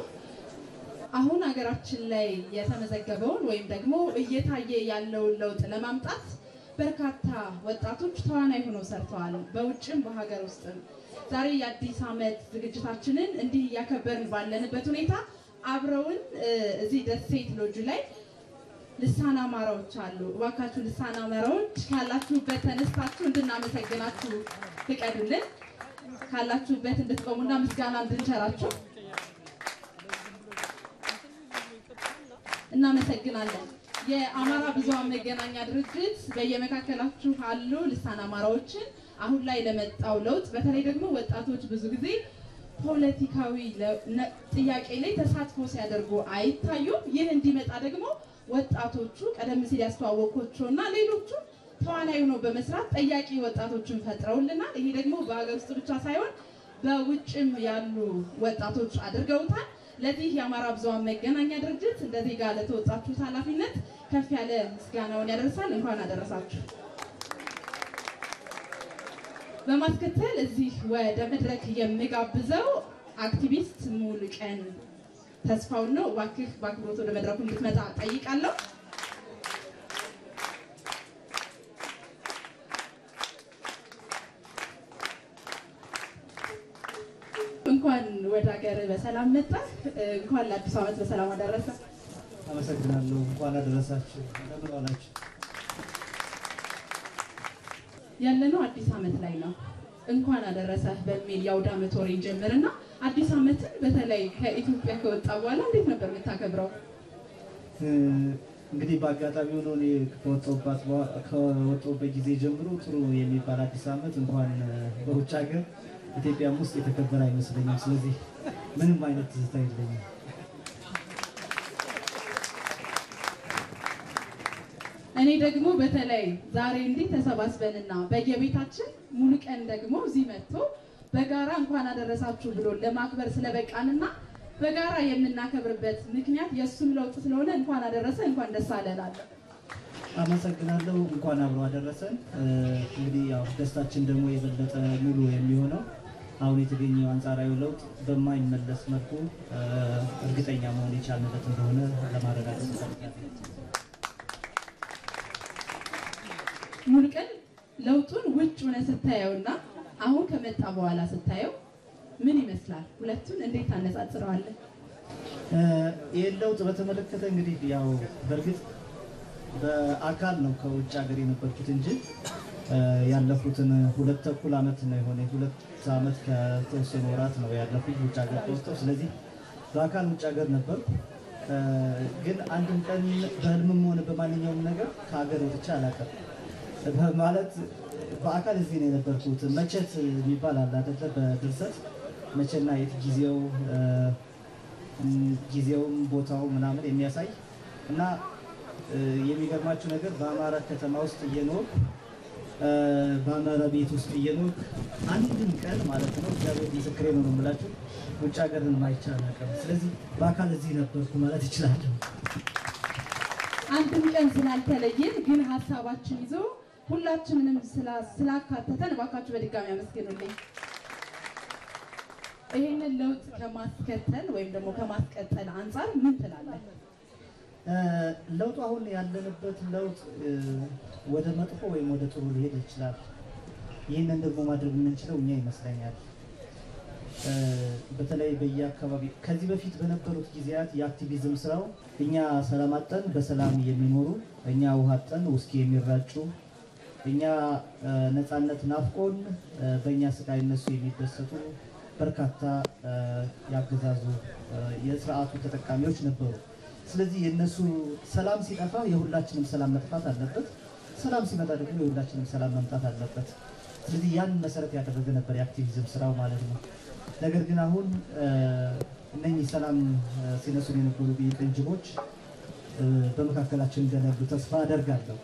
አሁን ሀገራችን ላይ የተመዘገበውን ወይም ደግሞ እየታየ ያለውን ለውጥ ለማምጣት በርካታ ወጣቶች ተዋናይ ሆነው ሰርተዋል። በውጭም በሀገር ውስጥም ዛሬ የአዲስ ዓመት ዝግጅታችንን እንዲህ ያከበርን ባለንበት ሁኔታ አብረውን እዚህ ደሴት ሎጅ ላይ ልሳና አማራዎች አሉ። እባካችሁ ልሳና አማራዎች ካላችሁበት ተነስታችሁ እንድናመሰግናችሁ ፍቀዱልን። ካላችሁበት እንድትቆሙና ምስጋና እንድንቸራችሁ እናመሰግናለን። የአማራ ብዙሃን መገናኛ ድርጅት በየመካከላችሁ አሉ ልሳና አማራዎችን አሁን ላይ ለመጣው ለውጥ በተለይ ደግሞ ወጣቶች ብዙ ጊዜ ፖለቲካዊ ጥያቄ ላይ ተሳትፎ ሲያደርጉ አይታዩም። ይህ እንዲመጣ ደግሞ ወጣቶቹ ቀደም ሲል ያስተዋወቁዎችና ሌሎቹ ተዋናዩ ነው በመስራት ጠያቂ ወጣቶችን ፈጥረውልናል። ይሄ ደግሞ በአገር ውስጥ ብቻ ሳይሆን በውጭም ያሉ ወጣቶች አድርገውታል። ለዚህ የአማራ ብዙሃን መገናኛ ድርጅት እንደዚህ ጋር ለተወጣችሁት ኃላፊነት ከፍ ያለ ምስጋናውን ያደርሳል። እንኳን አደረሳችሁ። በማስከተል እዚህ ወደ መድረክ የሚጋብዘው አክቲቪስት ሙሉቀን ተስፋው ነው። እባክህ በአክብሮት ወደ መድረኩ እንድትመጣ ጠይቃለሁ። እንኳን ወደ ሀገር በሰላም መጣ። እንኳን ለአዲስ ዓመት በሰላም አደረሰ። አመሰግናለሁ። እንኳን አደረሳችሁ። እንደምን ዋላችሁ? ያለነው አዲስ ዓመት ላይ ነው። እንኳን አደረሰህ በሚል የአውደ ዓመት ወሬ ጀምርና አዲስ ዓመትን በተለይ ከኢትዮጵያ ከወጣ በኋላ እንዴት ነበር የምታከብረው? እንግዲህ በአጋጣሚ ሆኖ እኔ ከወጣሁበት ጊዜ ጀምሮ ጥሩ የሚባል አዲስ ዓመት እንኳን በውጭ ሀገር ኢትዮጵያም ውስጥ የተከበረ አይመስለኝም። ስለዚህ ምንም አይነት ትዝታ የለኝም። እኔ ደግሞ በተለይ ዛሬ እንዲህ ተሰባስበንና በየቤታችን ሙሉቀን ደግሞ እዚህ መጥቶ በጋራ እንኳን አደረሳችሁ ብሎ ለማክበር ስለበቃንና በጋራ የምናከብርበት ምክንያት የሱም ለውጥ ስለሆነ እንኳን አደረሰ እንኳን ደስ አለላለን። አመሰግናለሁ። እንኳን አብሮ አደረሰን። እንግዲህ ያው ደስታችን ደግሞ የበለጠ ሙሉ የሚሆነው አሁን የተገኘው አንጻራዊ ለውጥ በማይመለስ መልኩ እርግጠኛ መሆን የቻልንበት እንደሆነ ለማረጋገጥ ፈልጋለሁ። ሙሉቀን ለውጡን ውጭ ሆነ ስታየውና አሁን ከመጣ በኋላ ስታየው ምን ይመስላል? ሁለቱን እንዴት ታነጻጽረዋለህ? ይህን ለውጥ በተመለከተ እንግዲህ ያው በእርግጥ በአካል ነው ከውጭ ሀገር የነበርኩት እንጂ ያለፉትን 2.5 ዓመት ነው የሆነ 2 ዓመት ከተወሰኑ ወራት ነው ያለፉት ውጭ ሀገር ተወስደው። ስለዚህ በአካል ውጭ ሀገር ነበርኩ። ግን አንድም ቀን በህልምም ሆነ በማንኛውም ነገር ከሀገር ወጥቼ አላውቅም። ማለት በአካል እዚህ ነው የነበርኩት። መቼት የሚባል አለ አይደለ? በድርሰት መቼና የት ጊዜውም ቦታው ምናምን የሚያሳይ እና የሚገርማችሁ ነገር በአማራ ከተማ ውስጥ እየኖርኩ በአማራ ቤት ውስጥ እየኖርኩ አንድም ቀን ማለት ነው እግዚአብሔር ምስክሬ ነው የምላችሁ ውጭ ሀገርን ማይቻል አቀም። ስለዚህ በአካል እዚህ ነበርኩ ማለት እችላለሁ። አንድም ቀን ስላልተለየን ግን ሀሳባችን ይዞ ሁላችንንም ስላካተተን እባካችሁ በድጋሚ አመስግኑልኝ። ይሄንን ለውጥ ከማስከተል ወይም ደግሞ ከማስቀጠል አንፃር ምን ትላለህ? ለውጡ አሁን ያለንበት ለውጥ ወደ መጥፎ ወይም ወደ ጥሩ ሊሄድ ይችላል። ይህንን ደግሞ ማድረግ የምንችለው እኛ ይመስለኛል። በተለይ በየአካባቢ ከዚህ በፊት በነበሩት ጊዜያት የአክቲቪዝም ስራው እኛ ሰላም አጠን በሰላም የሚኖሩ፣ እኛ ውሃ አጠን ውስኪ የሚራጩ፣ እኛ ነፃነት ናፍቆን በእኛ ስቃይ እነሱ የሚደሰቱ በርካታ ያገዛዙ የስርዓቱ ተጠቃሚዎች ነበሩ። ስለዚህ የነሱ ሰላም ሲጠፋ የሁላችንም ሰላም መጥፋት አለበት፣ ሰላም ሲመጣ ደግሞ የሁላችንም ሰላም መምጣት አለበት። ስለዚህ ያን መሰረት ያደረገ ነበር የአክቲቪዝም ስራው ማለት ነው። ነገር ግን አሁን እነኚህ ሰላም ሲነሱን የነበሩ ቅንጅቦች በመካከላችን እንደነበሩ ተስፋ አደርጋለሁ።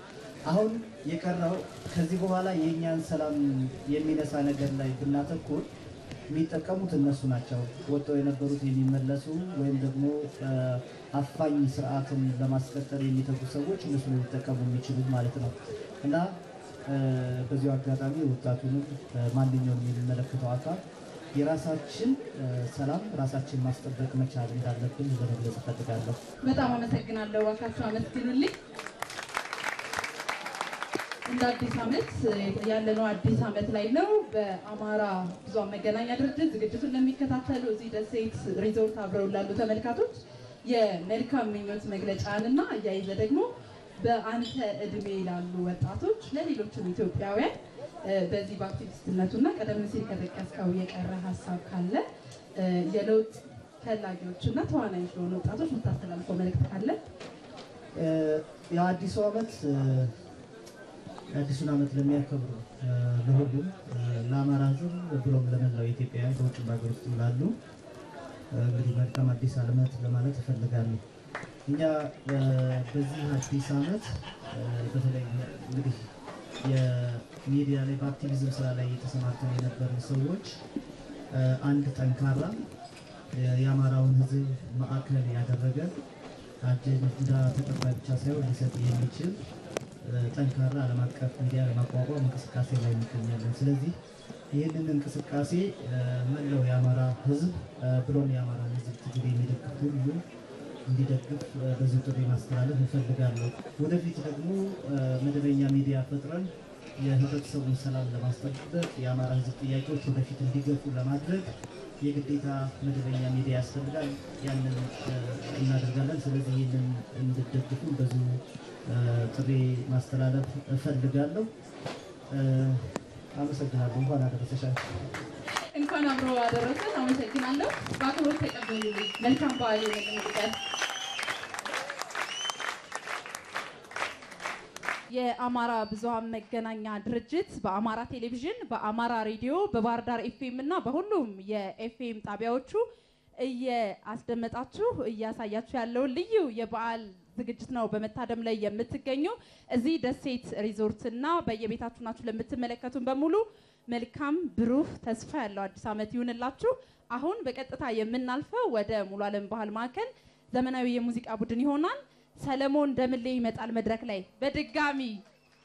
አሁን የቀረው ከዚህ በኋላ የእኛን ሰላም የሚነሳ ነገር ላይ ብናተኩር የሚጠቀሙት እነሱ ናቸው። ወጥተው የነበሩት የሚመለሱ ወይም ደግሞ አፋኝ ስርዓትን ለማስቀጠል የሚተጉ ሰዎች እነሱ ነው ሊጠቀሙ የሚችሉት ማለት ነው። እና በዚሁ አጋጣሚ ወጣቱንም ማንኛውም የሚመለከተው አካል የራሳችን ሰላም ራሳችን ማስጠበቅ መቻል እንዳለብን ለመግለጽ እፈልጋለሁ። በጣም አመሰግናለሁ። እባካችሁ አመስግኑልኝ። እንደ አዲስ ዓመት ያለነው አዲስ ዓመት ላይ ነው። በአማራ ብዙኃን መገናኛ ድርጅት ዝግጅቱን ለሚከታተሉ እዚህ ደሴት ሪዞርት አብረው ላሉ ተመልካቾች የመልካም ምኞት መግለጫንና አያይዘ ደግሞ በአንተ እድሜ ላሉ ወጣቶች ለሌሎችም ኢትዮጵያውያን በዚህ በአክቲቪስትነቱና ቀደም ሲል ከጠቀስከው የቀረ ሀሳብ ካለ የለውጥ ፈላጊዎችና ተዋናዮች ለሆኑ ወጣቶች የምታስተላልፈው መልእክት ካለ? የአዲሱ ዓመት ለሚያከብሩ ለሁሉም ለአማራ ሕዝብ ብሎም ለመላው ኢትዮጵያውያን በውጭ ሀገር ውስጥ ላሉ እንግዲህ መልካም አዲስ ዓመት ለማለት እፈልጋለሁ። እኛ በዚህ አዲስ ዓመት በተለይ እንግዲህ የሚዲያ ላይ በአክቲቪዝም ስራ ላይ የተሰማርተን የነበሩ ሰዎች አንድ ጠንካራ የአማራውን ሕዝብ ማዕከል ያደረገ አጀንዳ ተቀባይ ብቻ ሳይሆን ሊሰጥ የሚችል ጠንካራ ዓለም አቀፍ ሚዲያ ለማቋቋም እንቅስቃሴ ላይ እንገኛለን። ስለዚህ ይህንን እንቅስቃሴ መላው የአማራ ሕዝብ ብሎም የአማራ ሕዝብ ትግል የሚደግፍ ሁሉ እንዲደግፍ በዚህ ጥሪ ማስተላለፍ እፈልጋለሁ። ወደፊት ደግሞ መደበኛ ሚዲያ ፈጥረን የህብረተሰቡን ሰላም ለማስጠበቅ የአማራ ሕዝብ ጥያቄዎች ወደፊት እንዲገፉ ለማድረግ የግዴታ መደበኛ ሚዲያ ያስፈልጋል። ያንን እናደርጋለን። ስለዚህ ይህንን እንድትደግፉ በዚሁ ጥሪ ማስተላለፍ እፈልጋለሁ። አመሰግናለሁ። እንኳን አደረሰሻል። እንኳን አብሮ አደረሰን። አመሰግናለሁ። በአክብሮት ተቀበሉ። መልካም በዓል ይሁንልዎት። የአማራ ብዙኃን መገናኛ ድርጅት በአማራ ቴሌቪዥን፣ በአማራ ሬዲዮ፣ በባህር ዳር ኤፍኤም እና በሁሉም የኤፍኤም ጣቢያዎቹ እያስደመጣችሁ እያሳያችሁ ያለውን ልዩ የበዓል ዝግጅት ነው በመታደም ላይ የምትገኙ። እዚህ ደሴት ሪዞርት እና በየቤታችሁ ናችሁ ለምትመለከቱን በሙሉ መልካም ብሩህ ተስፋ ያለው አዲስ ዓመት ይሁንላችሁ። አሁን በቀጥታ የምናልፈው ወደ ሙሉ ዓለም ባህል ማዕከል ዘመናዊ የሙዚቃ ቡድን ይሆናል። ሰለሞን ደምሌ ይመጣል መድረክ ላይ። በድጋሚ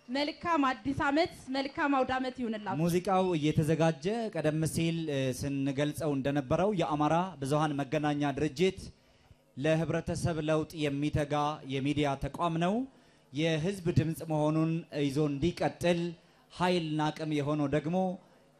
መልካም አዲስ ዓመት፣ መልካም አውደ ዓመት ይሁንላችሁ። ሙዚቃው እየተዘጋጀ ቀደም ሲል ስንገልጸው እንደነበረው የአማራ ብዙኃን መገናኛ ድርጅት ለህብረተሰብ ለውጥ የሚተጋ የሚዲያ ተቋም ነው። የህዝብ ድምጽ መሆኑን ይዞ እንዲቀጥል ኃይልና አቅም የሆነው ደግሞ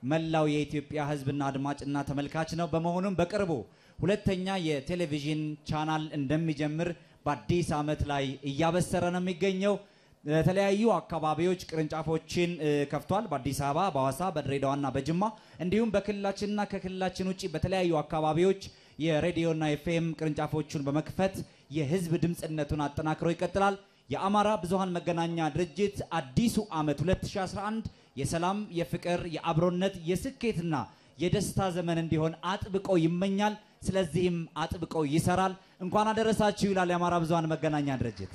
መላው የኢትዮጵያ ህዝብና አድማጭና ተመልካች ነው። በመሆኑም በቅርቡ ሁለተኛ የቴሌቪዥን ቻናል እንደሚጀምር በአዲስ ዓመት ላይ እያበሰረ ነው የሚገኘው። በተለያዩ አካባቢዎች ቅርንጫፎችን ከፍቷል። በአዲስ አበባ፣ በሐዋሳ፣ በድሬዳዋና በጅማ እንዲሁም በክልላችንና ከክልላችን ውጪ በተለያዩ አካባቢዎች የሬዲዮና ኤፍኤም ቅርንጫፎቹን በመክፈት የህዝብ ድምጽነቱን አጠናክሮ ይቀጥላል። የአማራ ብዙኃን መገናኛ ድርጅት አዲሱ ዓመት 2011 የሰላም፣ የፍቅር፣ የአብሮነት፣ የስኬትና የደስታ ዘመን እንዲሆን አጥብቆ ይመኛል። ስለዚህም አጥብቆ ይሰራል። እንኳን አደረሳችሁ ይላል የአማራ ብዙኃን መገናኛ ድርጅት።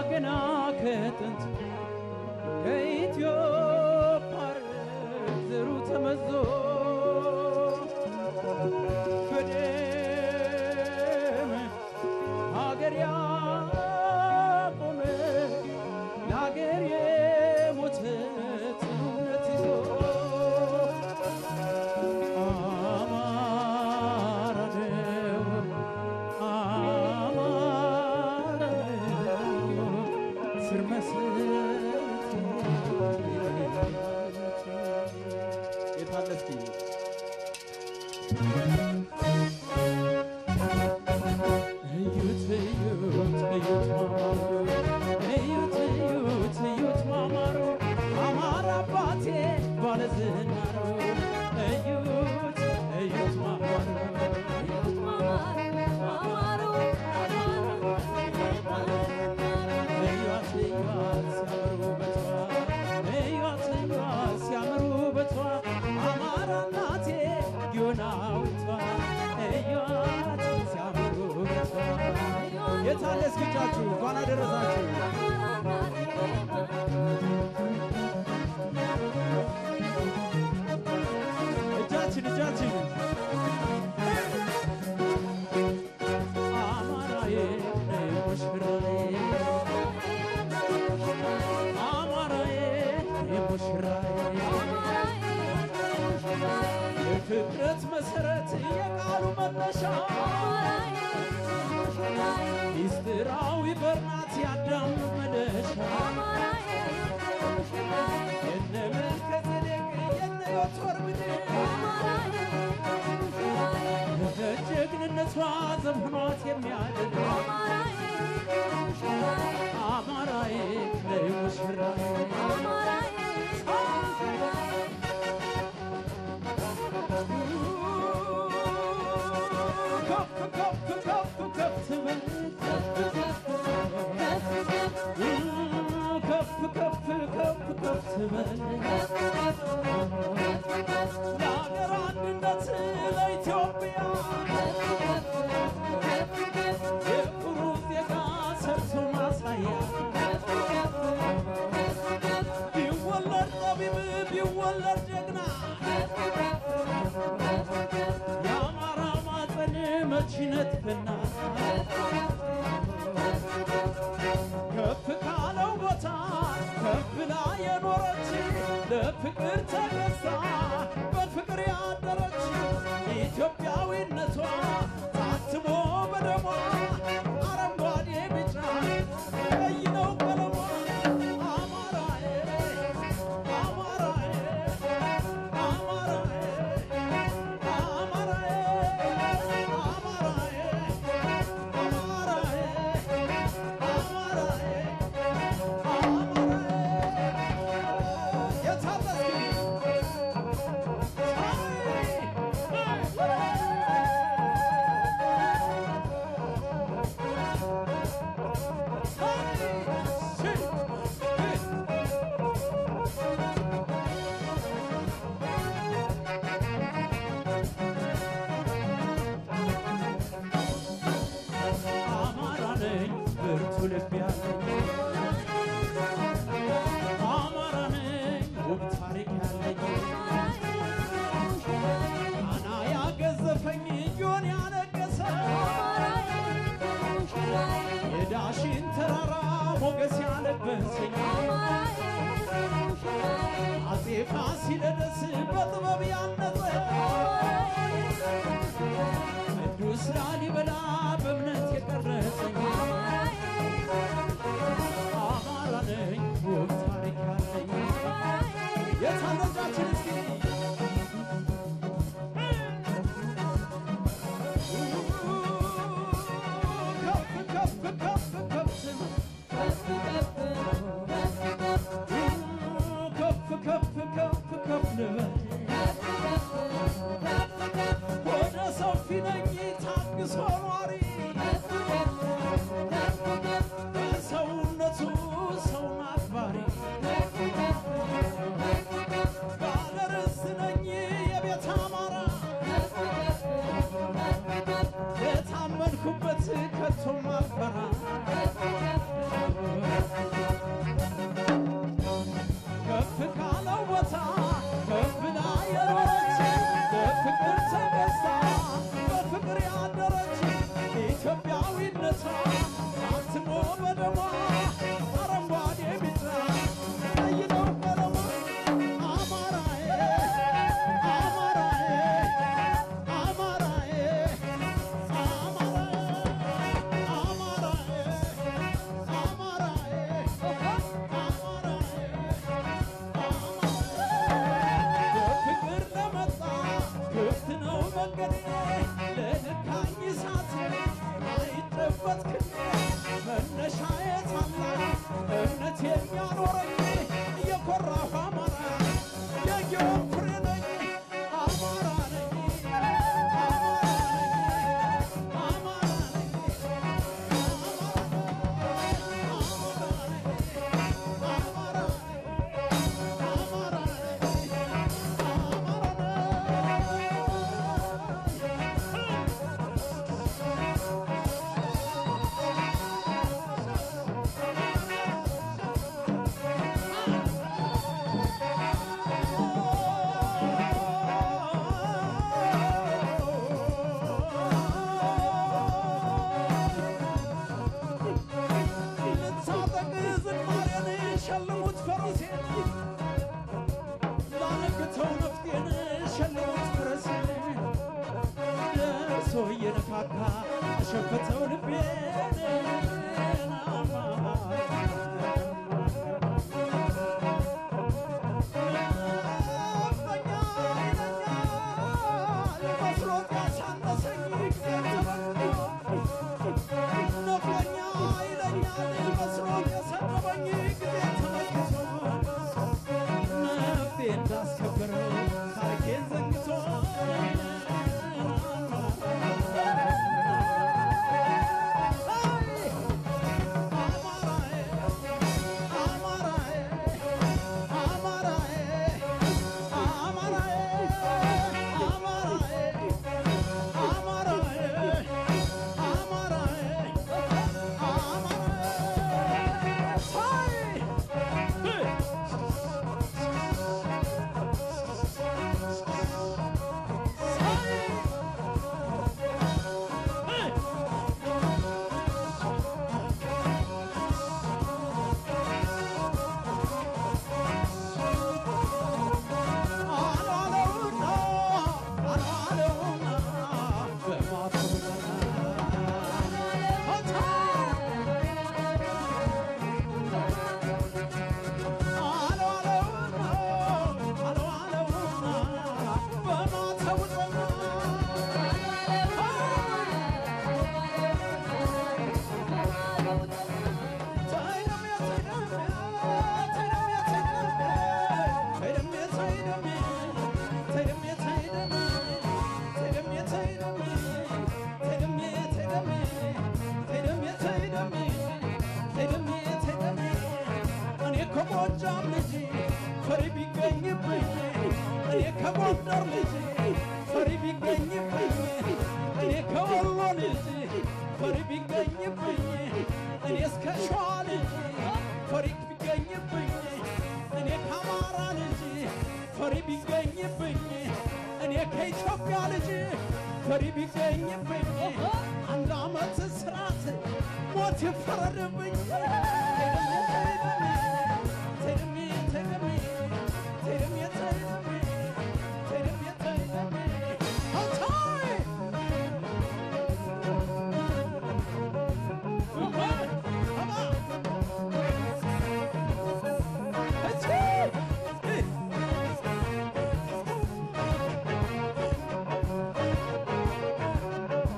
ገና ከጥንት ከኢትዮጵያ ዘሩ ተመዞ በደም ሀገር ያቆመ ለሀገር የሞተ ጽኑነት ይዞ አማራ ነው ስር መሰረት የታለስኪ እዩት ማማሩ አማራ አባቴ ባለዝናሩ እዩት ማማሩ ሲያምሩ በቷ አማራ እናቴ ጊዮናዊቷ እዩት ሲያምሩ በቷ የታለ እስኪቻችሁ እንኳን አደረሳችሁ። እጃችን አማራዬ ሙሽራ የቃሉ መነሻ ሚስጥራዊ በርናት ያዳም መለሻ የነ መልከ ጼዴቅ የነ ዮቶር ምድር ጀግንነቷ ዘብኗት የሚያድር አማራዬ ነይ ሙሽራዬ ለአገር አንድነት ለኢትዮጵያ የኩሩ ዜጋ ሰርቶ ማሳያ ቢወለድ ጠቢብ ቢወለድ ጀግና የአማራ ማፀን መች ይነጥፍና ከፍ ካለው ቦታ ከፍ ብላ የኖረች ለፍቅር ተገዝታ በፍቅር ያደረች ኢትዮጵያዊነቷ ታትሞ በደሟ አረንጓዴ ቢጫ ቀይ ነው ቀለሟ አማራዬ አማራዬ አማራዬ አማራዬ አማራዬ የዳሽን ተራራ ሞገስ ያለበሰኝ አፄ ፋሲለደስ በጥበብ ያነጸ ቅዱስ ላሊበላ በእምነት የቀረጸኝ አማራ ነኝ ውብ ታሪክ ያለኝ የታለጃችን እስኪ ወደ ሰፊ ነኝ ታግሶ ኗሪ በሰውነቱ ሰውን አክባሪ ባለርስ ነኝ የቤት አማራ የታመንኩበት ከቶ ማፈራ ከፍ ካለው ቦታ ከፍ ብላ የኖረች በፍቅር ተገዝታ በፍቅር ያደረች ኢትዮጵያዊነቷ ታትሞ በደሟ አረንጓዴ ቢጫ ቀይ ነው ቀለሟ አማራዬ አማራዬ አማራዬ አማራዬ አማራዬ በፍቅር ለመጣ ክፍት ነው መንገዴ ለነካኝ እሳት አይጨበት ክንዴ መነሻዬ ታላቅ እምነት የሚያኖረኝ እየኮራሁ አማራ የጊዮን ፍሬ ነኝ አማራ ነኝ አማራ ነኝ ካካ አሸፈተው ልቤን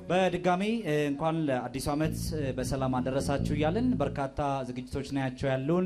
በድጋሚ እንኳን ለአዲሱ ዓመት በሰላም አደረሳችሁ እያልን በርካታ ዝግጅቶች ናቸው ያሉን።